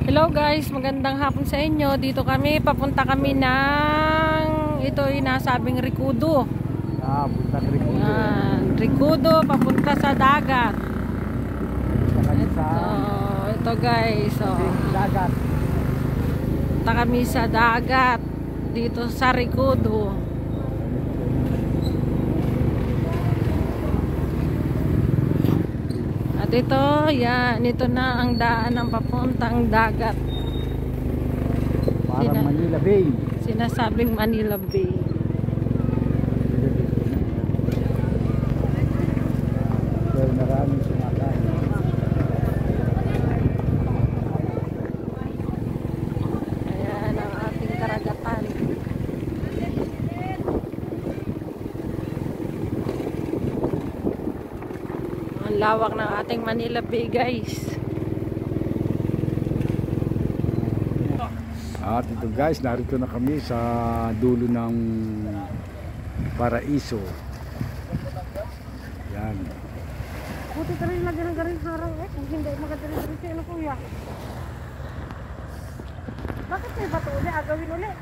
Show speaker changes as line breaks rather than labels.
Hello guys, magandang hapon sa inyo. Dito kami, papunta kami ng ito yung nasabing Ricudo.
Puntang Ricudo.
Ricudo, papunta sa dagat. Ito guys,
dagat.
Punta kami sa dagat dito sa Ricudo. At ito, yan, ito na ang daan ng papuntang dagat.
Parang Manila Bay.
Sinasabing Manila Bay.
Pero maraming sumakain.
Ayan ang ating karagatan. Ang lawak ng ating Manila Bay, guys.
At ito guys, narito na kami sa dulo ng Paraiso. Yan.
Buti ka rin lagi ng garin harang kung hindi maganda-rin siya, ano kuya? Bakit may bato ulit? Agawin ulit?